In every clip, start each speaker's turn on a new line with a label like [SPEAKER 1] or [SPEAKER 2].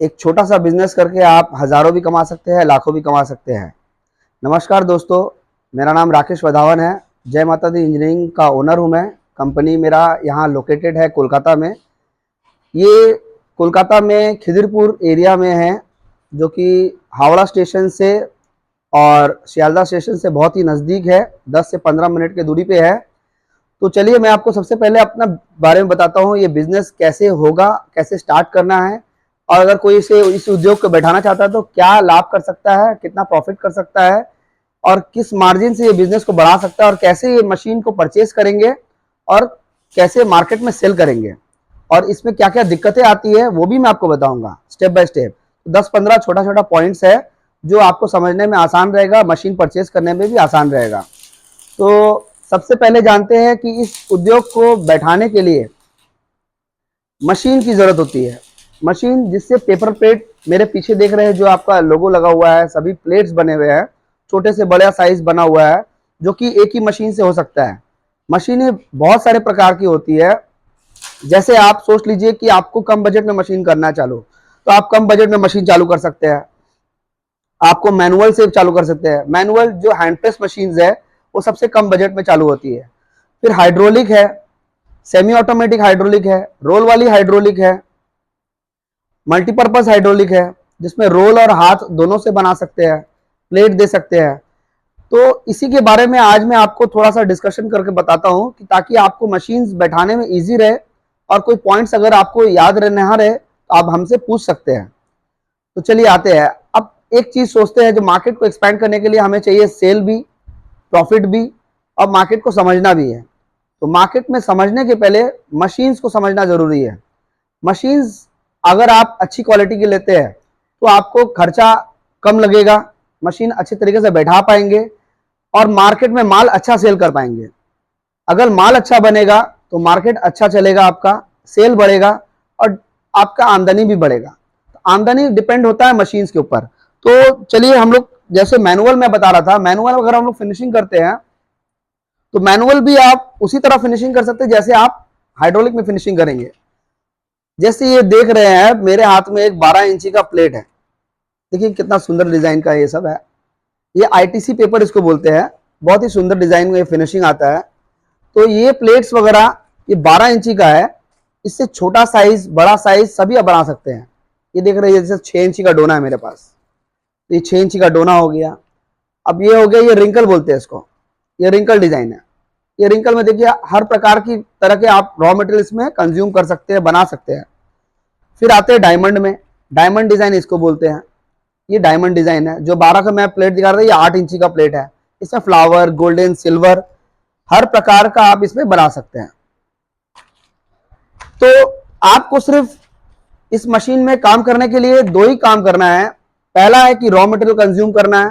[SPEAKER 1] एक छोटा सा बिजनेस करके आप हज़ारों भी कमा सकते हैं, लाखों भी कमा सकते हैं। नमस्कार दोस्तों, मेरा नाम राकेश वधावन है। जय माता दी इंजीनियरिंग का ओनर हूँ मैं। कंपनी मेरा यहाँ लोकेटेड है कोलकाता में। ये कोलकाता में खिदिरपुर एरिया में है, जो कि हावड़ा स्टेशन से और सियालदह स्टेशन से बहुत ही नज़दीक है, 10 से 15 मिनट की दूरी पे है। तो चलिए मैं आपको सबसे पहले अपना बारे में बताता हूँ, ये बिज़नेस कैसे होगा, कैसे स्टार्ट करना है, और अगर कोई इसे इस उद्योग को बैठाना चाहता है तो क्या लाभ कर सकता है, कितना प्रॉफिट कर सकता है, और किस मार्जिन से ये बिज़नेस को बढ़ा सकता है, और कैसे ये मशीन को परचेज करेंगे और कैसे मार्केट में सेल करेंगे, और इसमें क्या क्या दिक्कतें आती है वो भी मैं आपको बताऊंगा स्टेप बाय स्टेप। 10-15 छोटा छोटा पॉइंट्स है जो आपको समझने में आसान रहेगा, मशीन परचेज करने में भी आसान रहेगा। तो सबसे पहले जानते हैं कि इस उद्योग को बैठाने के लिए मशीन की जरूरत होती है। मशीन जिससे पेपर प्लेट, मेरे पीछे देख रहे हैं जो आपका लोगो लगा हुआ है, सभी प्लेट्स बने हुए हैं, छोटे से बड़ा साइज बना हुआ है, जो कि एक ही मशीन से हो सकता है। मशीनें बहुत सारे प्रकार की होती है। जैसे आप सोच लीजिए कि आपको कम बजट में मशीन करना है चालू, तो आप कम बजट में मशीन चालू कर सकते हैं। आपको मैनुअल से चालू कर सकते हैं। मैनुअल जो हैंड प्रेस मशीन है वो सबसे कम बजट में चालू होती है। फिर हाइड्रोलिक है, सेमी ऑटोमेटिक हाइड्रोलिक है, रोल वाली हाइड्रोलिक है, मल्टीपर्पज हाइड्रोलिक है, जिसमें रोल और हाथ दोनों से बना सकते हैं, प्लेट दे सकते हैं। तो इसी के बारे में आज मैं आपको थोड़ा सा डिस्कशन करके बताता हूं, कि ताकि आपको मशीन्स बैठाने में इजी रहे, और कोई पॉइंट्स अगर आपको याद ना रहे तो आप हमसे पूछ सकते हैं। तो चलिए आते हैं। अब एक चीज सोचते हैं, जो मार्केट को एक्सपैंड करने के लिए हमें चाहिए सेल भी, प्रॉफिट भी, और मार्केट को समझना भी है। तो मार्केट में समझने के पहले मशीन्स को समझना जरूरी है। मशीन्स अगर आप अच्छी क्वालिटी की लेते हैं तो आपको खर्चा कम लगेगा, मशीन अच्छे तरीके से बैठा पाएंगे, और मार्केट में माल अच्छा सेल कर पाएंगे। अगर माल अच्छा बनेगा तो मार्केट अच्छा चलेगा, आपका सेल बढ़ेगा, और आपका आमदनी भी बढ़ेगा। तो आमदनी डिपेंड होता है मशीन्स के ऊपर। तो चलिए हम लोग, जैसे मैनुअल में बता रहा था, मैनुअल अगर हम लोग फिनिशिंग करते हैं तो मैनुअल भी आप उसी तरह फिनिशिंग कर सकते हैं जैसे आप हाइड्रोलिक में फिनिशिंग करेंगे। जैसे ये देख रहे हैं मेरे हाथ में एक 12 इंची का प्लेट है। देखिए कितना सुंदर डिजाइन का ये सब है। ये आईटीसी पेपर इसको बोलते हैं। बहुत ही सुंदर डिजाइन में फिनिशिंग आता है। तो ये प्लेट्स वगैरह ये 12 इंची का है। इससे छोटा साइज, बड़ा साइज सभी आप बना सकते हैं। ये देख रहे हैं जैसे 6 इंची का डोना है मेरे पास, तो ये 6 इंची का डोना हो गया। अब ये हो गया, ये रिंकल बोलते हैं इसको, ये रिंकल डिजाइन है। ये रिंकल में देखिए हर प्रकार की तरह के आप रॉ मटेरियल इसमें कंज्यूम कर सकते हैं, बना सकते हैं। फिर आते हैं डायमंड में। डायमंड डिजाइन इसको बोलते हैं। ये डायमंड डिजाइन है। जो 12 का मैं प्लेट दिखा रहा था, ये 8 इंची का प्लेट है। इसमें फ्लावर, गोल्डन, सिल्वर, हर प्रकार का आप इसमें बना सकते हैं। तो आपको सिर्फ इस मशीन में काम करने के लिए दो ही काम करना है। पहला है कि रॉ मटेरियल कंज्यूम करना है।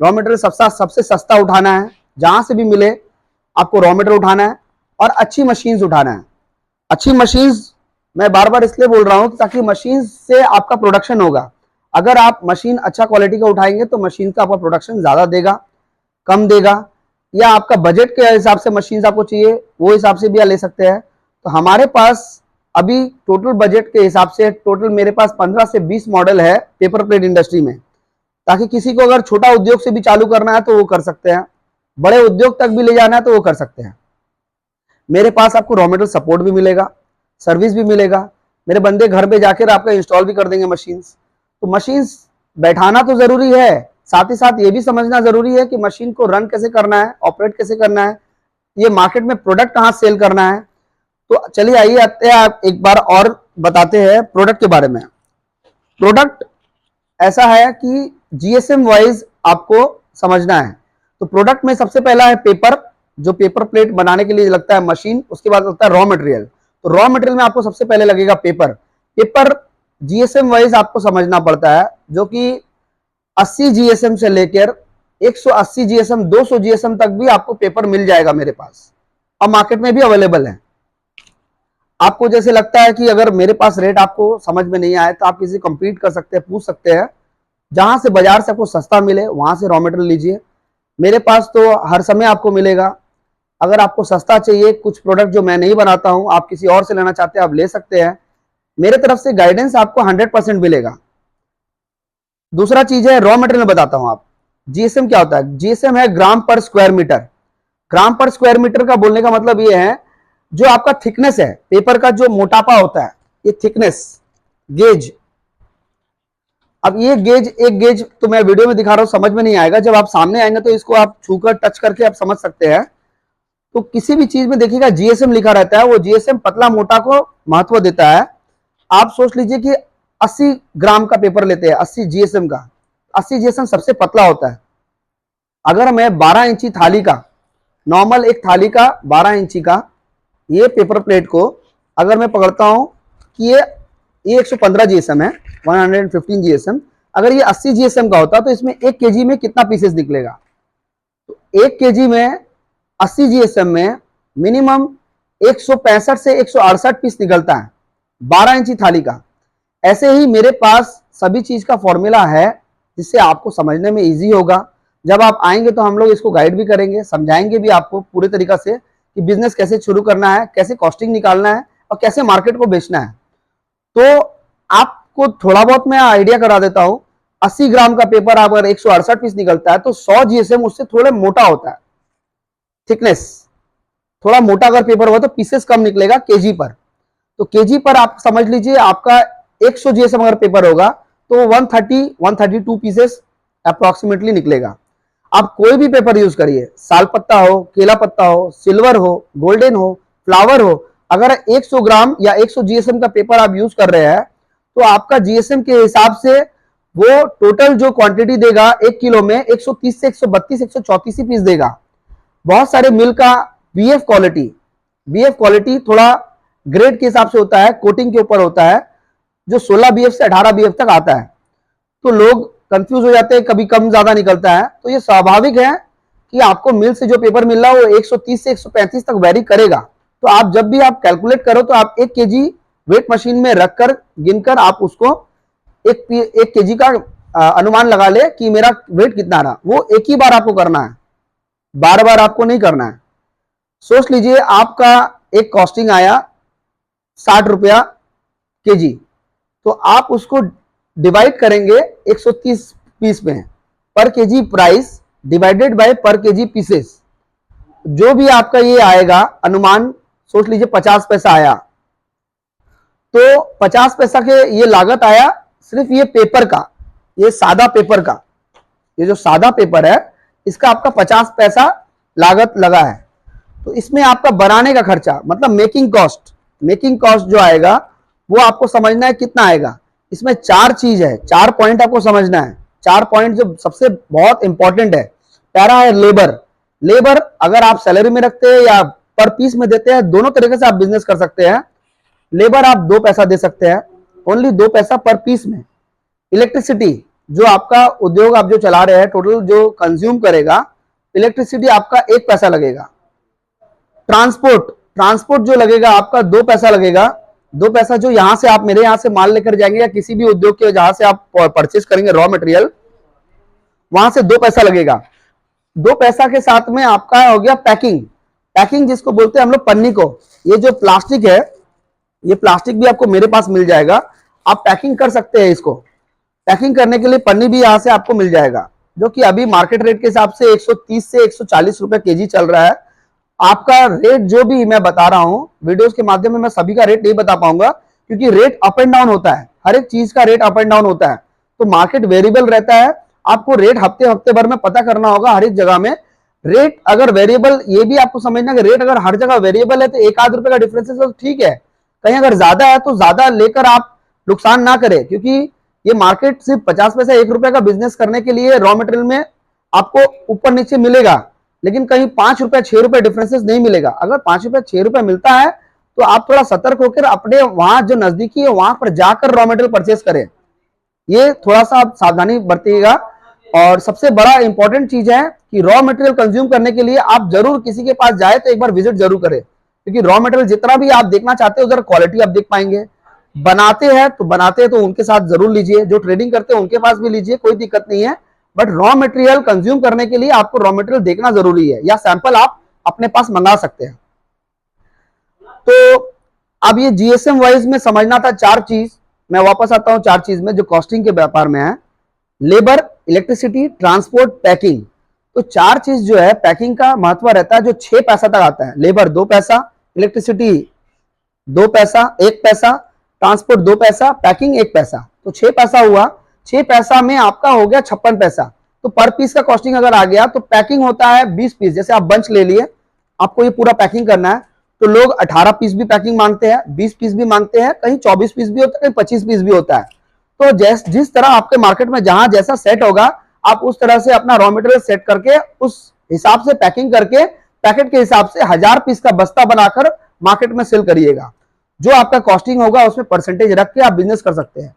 [SPEAKER 1] रॉ मटेरियल सबसे सस्ता उठाना है, जहां से भी मिले आपको रॉ मटेरियल उठाना है, और अच्छी मशीन्स उठाना है। अच्छी मशीन्स मैं बार बार इसलिए बोल रहा हूं ताकि मशीन से आपका प्रोडक्शन होगा। अगर आप मशीन अच्छा क्वालिटी का उठाएंगे तो मशीन का आपका प्रोडक्शन ज्यादा देगा, कम देगा, या आपका बजट के हिसाब से मशीन आपको चाहिए वो हिसाब से भी आप ले सकते हैं। तो हमारे पास अभी टोटल बजट के हिसाब से टोटल मेरे पास 15 से 20 मॉडल है पेपर प्लेट इंडस्ट्री में, ताकि किसी को अगर छोटा उद्योग से भी चालू करना है तो वो कर सकते हैं, बड़े उद्योग तक भी ले जाना है तो वो कर सकते हैं। मेरे पास आपको रॉ मटेरियल सपोर्ट भी मिलेगा, सर्विस भी मिलेगा। मेरे बंदे घर पे जाकर आपका इंस्टॉल भी कर देंगे मशीन्स। तो मशीन्स बैठाना तो जरूरी है, साथ ही साथ ये भी समझना जरूरी है कि मशीन को रन कैसे करना है, ऑपरेट कैसे करना है, ये मार्केट में प्रोडक्ट कहाँ सेल करना है। तो चलिए आइए आते हैं, आप एक बार और बताते हैं प्रोडक्ट के बारे में। प्रोडक्ट ऐसा है कि जीएसएम वाइज आपको समझना है। तो प्रोडक्ट में सबसे पहला है पेपर, जो पेपर प्लेट बनाने के लिए लगता है मशीन। उसके बाद लगता है रॉ मटेरियल। तो रॉ मटेरियल में आपको सबसे पहले लगेगा पेपर। पेपर जीएसएम वाइज आपको समझना पड़ता है, जो कि 80 जीएसएम से लेकर 180 जीएसएम, 200 जीएसएम तक भी आपको पेपर मिल जाएगा मेरे पास, और मार्केट में भी अवेलेबल है। आपको जैसे लगता है कि अगर मेरे पास रेट आपको समझ में नहीं आए तो आप किसी कंपीट कर सकते हैं, पूछ सकते हैं। जहां से बाजार से आपको सस्ता मिले वहां से रॉ मटेरियल लीजिए। मेरे पास तो हर समय आपको मिलेगा। अगर आपको सस्ता चाहिए, कुछ प्रोडक्ट जो मैं नहीं बनाता हूं, आप किसी और से लेना चाहते हैं आप ले सकते हैं। मेरे तरफ से गाइडेंस आपको 100% मिलेगा। दूसरा चीज है रॉ मटेरियल बताता हूं आप। जीएसएम क्या होता है? जीएसएम है ग्राम पर स्क्वायर मीटर। ग्राम पर स्क्वायर मीटर का बोलने का मतलब ये है जो आपका थिकनेस है, पेपर का जो मोटापा होता है, ये थिकनेस गेज। अब ये गेज, एक गेज तो मैं वीडियो में दिखा रहा हूं, समझ में नहीं आएगा, जब आप सामने आएंगे तो इसको आप छूकर टच करके आप समझ सकते हैं। तो किसी भी चीज में देखिएगा जीएसएम लिखा रहता है, वो जीएसएम पतला मोटा को महत्व देता है। आप सोच लीजिए कि 80 ग्राम का पेपर लेते हैं, 80 जीएसएम का, 80 जीएसएम सबसे पतला होता है। अगर मैं 12 इंची थाली का, नॉर्मल एक थाली का 12 इंची का ये पेपर प्लेट को अगर मैं पकड़ता हूं कि ये 115 जीएसएम है, 115 जीएसएम, अगर ये 80 जीएसएम का होता तो इसमें 1 केजी में कितना पीसेस निकलेगा? तो 1 केजी में 80 जीएसएम में मिनिमम 165 से 168 पीस निकलता है 12 इंची थाली का। ऐसे ही मेरे पास सभी चीज का फॉर्मूला है जिससे आपको समझने में इजी होगा। जब आप आएंगे तो हम लोग इसको गाइड भी करेंगे, समझाएंगे भी आपको पूरे तरीका से कि बिजनेस कैसे शुरू करना है, कैसे कॉस्टिंग निकालना है और कैसे मार्केट को बेचना है। तो आपको थोड़ा बहुत मैं आइडिया करा देता हूं। 80 ग्राम का पेपर अगर 168 पीस निकलता है तो 100 जीएसएम उससे थोड़ा मोटा होता है, थिकनेस थोड़ा मोटा अगर पेपर हुआ तो पीसेस कम निकलेगा केजी पर। तो केजी पर आप समझ लीजिए आपका 100 जीएसएम अगर पेपर होगा तो 132 पीसेस अप्रोक्सीमेटली निकलेगा। आप कोई भी पेपर यूज करिए, साल पत्ता हो, केला पत्ता हो, सिल्वर हो, गोल्डन हो, फ्लावर हो, अगर 100 ग्राम या 100 जीएसएम का पेपर आप यूज कर रहे हैं तो आपका जीएसएम के हिसाब से वो टोटल जो क्वांटिटी देगा 1 किलो में 130 से 132 134 पीस देगा। बहुत सारे मिल का बीएफ क्वालिटी थोड़ा ग्रेड के हिसाब से होता है, कोटिंग के ऊपर होता है, जो 16 बीएफ से 18 बीएफ तक आता है। तो लोग कंफ्यूज हो जाते हैं, कभी कम ज्यादा निकलता है। तो ये स्वाभाविक है कि आपको मिल से जो पेपर मिल रहा है वो 130 से 135 तक वेरी करेगा। तो आप जब भी आप कैलकुलेट करो तो आप 1 केजी वेट मशीन में रखकर गिनकर आप उसको एक केजी का अनुमान लगा ले कि मेरा वेट कितना रहा। वो एक ही बार आपको करना है, बार बार आपको नहीं करना है। सोच लीजिए आपका एक कॉस्टिंग आया 60 रुपया केजी, तो आप उसको डिवाइड करेंगे 130 पीस में, पर केजी प्राइस डिवाइडेड बाय पर केजी पीसेस। जो भी आपका ये आएगा अनुमान, सोच लीजिए 50 पैसा आया, तो 50 पैसा के ये लागत आया सिर्फ ये पेपर का, ये सादा पेपर का, ये जो सादा पेपर है इसका आपका 50 पैसा लागत लगा है। तो इसमें आपका बनाने का खर्चा मतलब मेकिंग कॉस्ट जो आएगा वो आपको समझना है कितना आएगा। इसमें 4 चीज है, 4 पॉइंट आपको समझना है। 4 पॉइंट जो सबसे बहुत इंपॉर्टेंट है। पहला है लेबर अगर आप सैलरी में रखते हैं या पर पीस में देते हैं, दोनों तरीके से आप बिजनेस कर सकते हैं। लेबर आप 2 पैसा दे सकते हैं, ओनली 2 पैसा पर पीस में। इलेक्ट्रिसिटी जो आपका उद्योग आप जो चला रहे हैं, टोटल जो कंज्यूम करेगा इलेक्ट्रिसिटी आपका 1 पैसा लगेगा। ट्रांसपोर्ट जो लगेगा आपका 2 पैसा लगेगा। 2 पैसा जो यहां से आप मेरे यहां से माल लेकर जाएंगे या किसी भी उद्योग के जहां से आप परचेस करेंगे रॉ मटेरियल, वहां से 2 पैसा लगेगा। 2 पैसा के साथ में आपका हो गया पैकिंग जिसको बोलते हैं हम लोग पन्नी को। ये जो प्लास्टिक है, ये प्लास्टिक भी आपको मेरे पास मिल जाएगा, आप पैकिंग कर सकते हैं। इसको पैकिंग करने के लिए पन्नी भी यहां से आपको मिल जाएगा, जो कि अभी मार्केट रेट के हिसाब से 130 से 140 रुपए केजी चल रहा है। आपका रेट जो भी मैं बता रहा हूं वीडियोस के माध्यम में, मैं सभी का रेट नहीं बता पाऊंगा क्योंकि रेट अप एंड डाउन होता है, हर एक चीज का रेट अप एंड डाउन होता है। तो मार्केट वेरिएबल रहता है, आपको रेट हफ्ते भर में पता करना होगा हर एक जगह में। रेट अगर वेरिएबल, ये भी आपको समझना कि रेट अगर हर जगह वेरिएबल है तो 1 आध रुपए का डिफरेंस है तो ठीक है, कहीं अगर ज्यादा है तो ज्यादा लेकर आप नुकसान ना करें, क्योंकि ये मार्केट सिर्फ 50 पैसा 1 रुपए का बिजनेस करने के लिए रॉ मटेरियल में आपको ऊपर नीचे मिलेगा, लेकिन कहीं 5 रुपए 6 रुपए डिफरेंसेस नहीं मिलेगा। अगर 5 रुपए 6 रुपए मिलता है तो आप थोड़ा सतर्क होकर अपने वहां जो नजदीकी है वहां पर जाकर रॉ मटेरियल परचेस करें। ये थोड़ा सा आप सावधानी बरतिएगा। और सबसे बड़ा इंपॉर्टेंट चीज है कि रॉ मटेरियल कंज्यूम करने के लिए आप जरूर किसी के पास जाए तो एक बार विजिट जरूर करें, क्योंकि रॉ मटेरियल जितना भी आप देखना चाहते हो उधर क्वालिटी आप देख पाएंगे। बनाते हैं तो उनके साथ जरूर लीजिए, जो ट्रेडिंग करते हैं उनके पास भी लीजिए, कोई दिक्कत नहीं है। बट रॉ मटेरियल कंज्यूम करने के लिए आपको रॉ मटेरियल देखना जरूरी है, या सैंपल आप अपने पास मंगा सकते हैं। तो अब ये जीएसएम वाइज में समझना था चार चीज, मैं वापस आता हूं चार चीज में जो कॉस्टिंग के व्यापार में है। Labour, electricity, transport, packing. तो चार चीज जो है पैकिंग का महत्व रहता है जो 6 पैसा तक आता है। लेबर 2 पैसा, इलेक्ट्रिसिटी 2 पैसा, 1 पैसा, ट्रांसपोर्ट 2 पैसा, पैकिंग 1 पैसा, तो 6 पैसा हुआ। 6 पैसा में आपका हो गया 56 पैसा। तो पर पीस का कॉस्टिंग अगर आ गया तो पैकिंग होता है 20 पीस, जैसे आप बंच ले लिए, आपको ये पूरा पैकिंग करना है तो लोग 18 पीस भी पैकिंग मांगते हैं, 20 पीस भी मांगते हैं, कहीं 24 पीस भी होता है, कहीं 25 पीस भी होता है। तो जिस तरह आपके मार्केट में जहां जैसा सेट होगा आप उस तरह से अपना रॉ मटेरियल सेट करके उस हिसाब से पैकिंग करके पैकेट के हिसाब से 1000 पीस का बस्ता बनाकर मार्केट में सेल करिएगा। जो आपका कॉस्टिंग होगा उसमें परसेंटेज रख के आप बिजनेस कर सकते हैं।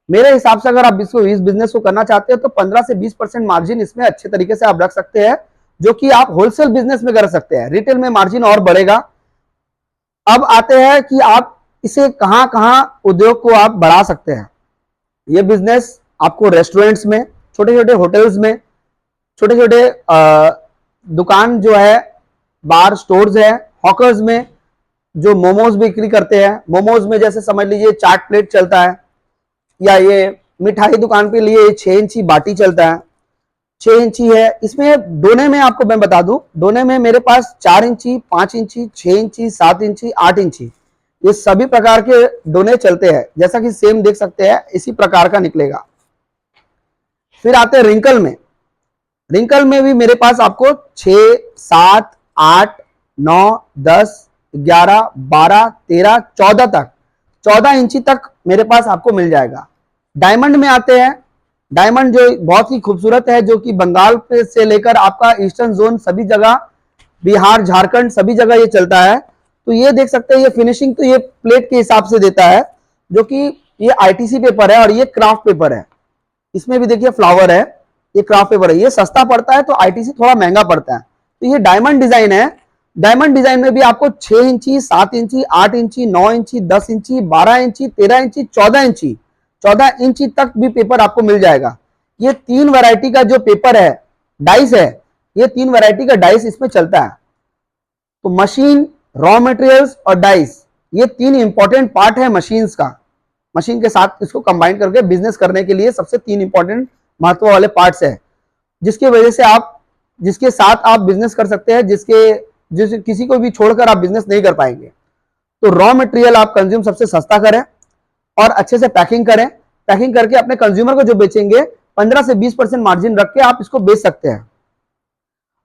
[SPEAKER 1] मेरे हिसाब से अगर आप इस बिजनेस को करना चाहते हैं तो 15 से 20% मार्जिन इसमें अच्छे तरीके से आप रख सकते हैं, जो कि आप होलसेल बिजनेस में कर सकते हैं। रिटेल में मार्जिन और बढ़ेगा। अब आते हैं कि आप इसे कहां कहां उद्योग को आप बढ़ा सकते हैं। ये बिजनेस आपको रेस्टोरेंट्स में, छोटे छोटे होटल्स में, छोटे छोटे दुकान जो है, बार स्टोर्स है, हॉकर्स में जो मोमोज बिक्री करते हैं, मोमोज में जैसे समझ लीजिए चाट प्लेट चलता है, या ये मिठाई दुकान पे लिए 6 इंची बाटी चलता है, 6 इंची है। इसमें डोने में आपको मैं बता दूं, डोने में मेरे पास 4 इंची, 5 इंची, 6 इंची, 7 इंची, 8 इंची, ये सभी प्रकार के डोने चलते हैं। जैसा कि सेम देख सकते हैं इसी प्रकार का निकलेगा। फिर आते हैं रिंकल में। रिंकल में भी मेरे पास आपको 6, 7, 8, 9, 10, 11, 12, 13, 14 तक, 14 इंची तक मेरे पास आपको मिल जाएगा। डायमंड में आते हैं। डायमंड जो बहुत ही खूबसूरत है, जो कि बंगाल पे से लेकर आपका ईस्टर्न जोन सभी जगह, बिहार, झारखंड सभी जगह ये चलता है। तो ये देख सकते हैं, ये फिनिशिंग तो ये प्लेट के हिसाब से देता है, जो कि ये आईटीसी पेपर है और ये क्राफ्ट पेपर है। इसमें भी देखिए फ्लावर है, ये क्राफ्ट पेपर है। ये सस्ता पड़ता है तो आईटीसी थोड़ा महंगा पड़ता है। तो ये डायमंड डिजाइन है। डायमंड डिजाइन में भी आपको 6 इंची, 7 इंची, 8 इंची, 9 इंची, 10 इंची, 12 इंची, 13 इंची, 14 इंची, 14 इंची तक भी पेपर आपको मिल जाएगा। ये 3 वैरायटी का जो पेपर है, डाइस है, ये 3 वैरायटी का डाइस इसमें चलता है। तो मशीन, रॉ मटेरियल्स और डाइस, ये 3 इंपॉर्टेंट पार्ट है मशीन्स का। मशीन के साथ इसको कंबाइन करके बिजनेस करने के लिए सबसे 3 इंपॉर्टेंट महत्व वाले पार्ट्स है, जिसकी वजह से आप, जिसके साथ आप बिजनेस कर सकते हैं, जिस किसी को भी छोड़कर आप बिजनेस नहीं कर पाएंगे। तो रॉ मटेरियल आप कंज्यूम सबसे सस्ता करें और अच्छे से पैकिंग करें। पैकिंग करके अपने कंज्यूमर को जो बेचेंगे 15 से 20% मार्जिन रख के आप इसको बेच सकते हैं।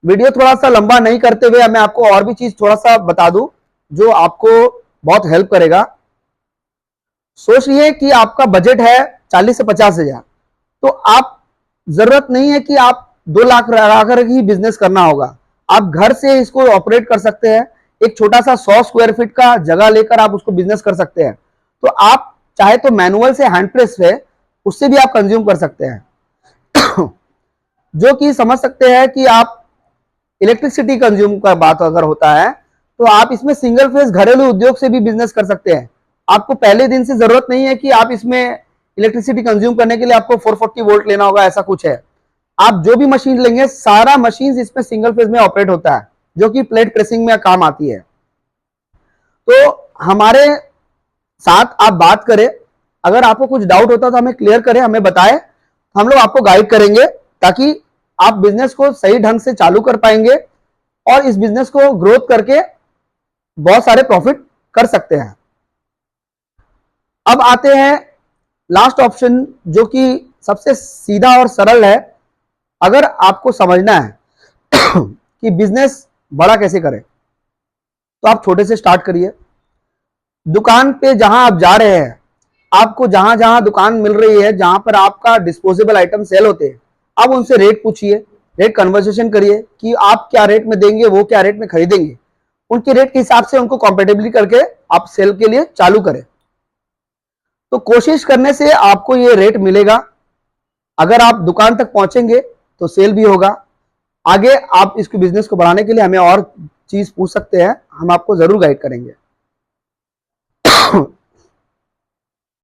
[SPEAKER 1] वीडियो थोड़ा सा लंबा नहीं करते हुए मैं आपको और भी चीज थोड़ा सा बता दूं जो आपको बहुत हेल्प करेगा। सोच लिए कि आपका बजट है 40 से 50 हजार, तो आप जरूरत नहीं है कि आप 2 लाख लगाकर ही बिजनेस करना होगा। आप घर से इसको ऑपरेट कर सकते हैं। एक छोटा सा 100 स्क्वायर फीट का जगह लेकर आप उसको बिजनेस कर सकते हैं। तो आप चाहे तो मैनुअल से, हैंड प्रेस है, उससे भी आप कंज्यूम कर सकते हैं। जो कि समझ सकते हैं कि आप इलेक्ट्रिसिटी कंज्यूम का बात अगर होता है तो आप इसमें सिंगल फेज घरेलू उद्योग से भी बिजनेस कर सकते हैं। आपको पहले दिन से जरूरत नहीं है कि आप इसमें इलेक्ट्रिसिटी कंज्यूम करने के लिए आपको 440 वोल्ट लेना होगा, ऐसा कुछ है। आप जो भी मशीन लेंगे सारा मशीन इसमें सिंगल फेज में ऑपरेट होता है, जो कि प्लेट प्रेसिंग में काम आती है। तो हमारे साथ आप बात करें, अगर आपको कुछ डाउट होता तो हमें क्लियर करें, हमें बताएं, हम लोग आपको गाइड करेंगे ताकि आप बिजनेस को सही ढंग से चालू कर पाएंगे और इस बिजनेस को ग्रोथ करके बहुत सारे प्रॉफिट कर सकते हैं। अब आते हैं लास्ट ऑप्शन, जो कि सबसे सीधा और सरल है। अगर आपको समझना है कि बिजनेस बड़ा कैसे करें, तो आप छोटे से स्टार्ट करिए। दुकान पे जहां आप जा रहे हैं, आपको जहां जहां दुकान मिल रही है, जहां पर आपका डिस्पोजेबल आइटम सेल होते हैं, आप उनसे रेट पूछिए, रेट कन्वर्सेशन करिए कि आप क्या रेट में देंगे, वो क्या रेट में खरीदेंगे। उनके रेट के हिसाब से उनको कॉम्पेटिबिलिटी करके आप सेल के लिए चालू करें। तो कोशिश करने से आपको ये रेट मिलेगा। अगर आप दुकान तक पहुंचेंगे तो सेल भी होगा। आगे आप इसके बिजनेस को बढ़ाने के लिए हमें और चीज पूछ सकते हैं, हम आपको जरूर गाइड करेंगे।